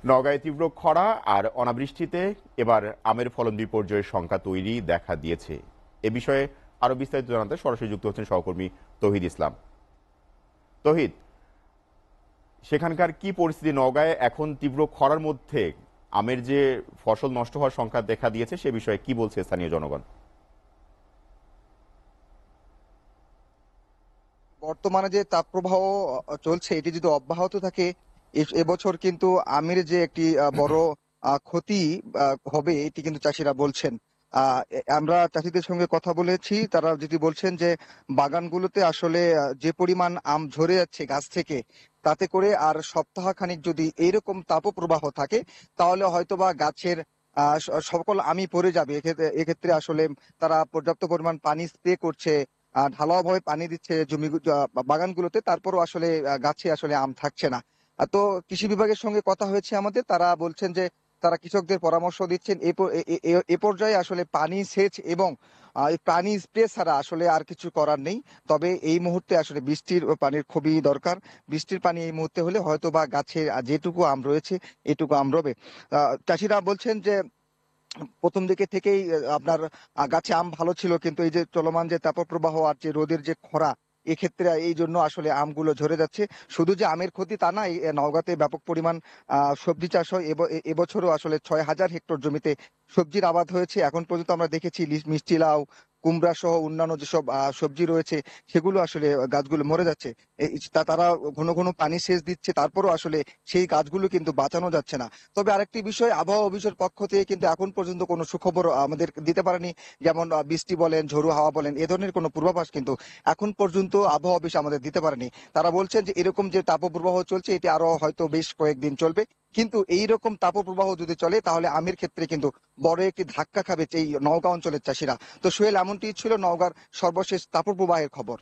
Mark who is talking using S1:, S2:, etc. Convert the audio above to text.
S1: নওগাঁয় তীব্র খরা আর অনাবৃষ্টিতে এবার আমের ফলন বিপর্যয়ের শঙ্কা তৈরি দেখা দিয়েছে। এ বিষয়ে আরো বিস্তারিত জানাতে সরাসরি যুক্ত হচ্ছেন সহকর্মী তৌহিদ ইসলাম। তৌহিদ, সেখানকার কি পরিস্থিতি? নওগাঁয় এখন তীব্র খরার মধ্যে আমের যে ফসল নষ্ট হওয়ার শঙ্কা দেখা দিয়েছে সে বিষয়ে কি বলছে স্থানীয় জনগণ?
S2: বর্তমানে যে তাপপ্রবাহ চলছে এটি যদি অব্যাহত থাকে এবছর কিন্তু আমের যে একটি বড় ক্ষতি হবে এটি কিন্তু চাষিরা বলছেন। আমরা চাষিদের সঙ্গে কথা বলেছি, তারা যেটি বলছেন যে বাগানগুলোতে আসলে যে পরিমাণ আম ঝরে যাচ্ছে গাছ থেকে, তাতে করে আর সপ্তাহখানিক যদি এইরকম তাপপ্রবাহ থাকে তাহলে হয়তোবা গাছের সকল আমই পড়ে যাবে। এক্ষেত্রে আসলে তারা পর্যাপ্ত পরিমাণ পানি স্প্রে করছে, ঢালাও ভাবে পানি দিচ্ছে বাগানগুলোতে, তারপরও আসলে গাছে আসলে আম থাকছে না। তো কৃষি বিভাগের সঙ্গে কথা হয়েছে আমাদের, তারা বলছেন যে তারা কৃষকদের পরামর্শ দিচ্ছেন এ পর্যায়ে আসলে পানি সেচ এবং এই পানি স্প্রে ছাড়া আসলে আর কিছু করার নেই। তবে এই মুহূর্তে আসলে বৃষ্টির পানির খুবই দরকার। বৃষ্টির পানি এই মুহূর্তে হলে হয়তো বা গাছে যেটুকু আম রয়েছে এটুকু আম রবে। চাষিরা বলছেন যে প্রথম দিকে থেকেই আপনার গাছে আম ভালো ছিল, কিন্তু এই যে চলমান যে তাপপ্রবাহ আর যে রোদের যে খরা, এক্ষেত্রে এই জন্য আসলে আমগুলো ঝরে যাচ্ছে। শুধু যে আমের ক্ষতি তা না, এই নওগাঁতে ব্যাপক পরিমাণ সবজি চাষ হয়। এবছরও আসলে ৬,০০০ হেক্টর জমিতে সবজির আবাদ হয়েছে। এখন পর্যন্ত আমরা দেখেছি মিষ্টি লাউ, কুমড়া সহ অন্যান্য যেসব সবজি রয়েছে সেগুলো আসলে গাছগুলো মরে যাচ্ছে। তারা ঘন ঘন পানি সেচ দিচ্ছে, তারপরও আসলে সেই গাছগুলো কিন্তু বাঁচানো যাচ্ছে না। তবে আরেকটি বিষয়, আবহাওয়া অফিসের পক্ষ থেকে কিন্তু এখন পর্যন্ত কোনো সুখবর আমাদের দিতে পারেনি। যেমন বৃষ্টি বলেন, ঝোড়ো হাওয়া বলেন, এ ধরনের কোনো পূর্বাভাস কিন্তু এখন পর্যন্ত আবহাওয়া অফিস আমাদের দিতে পারেনি। তারা বলছেন যে এরকম যে তাপপ্রবাহ চলছে এটি আরো হয়তো বেশ কয়েকদিন চলবে, কিন্তু এই রকম তাপপ্রবাহ যদি চলে তাহলে আমের ক্ষেত্রে কিন্তু বড় একটি ধাক্কা খাবে এই নওগাঁ অঞ্চলের চাষিরা। তো সোহেল, এমনটি ছিল নওগাঁর সর্বশেষ তাপপ্রবাহের খবর।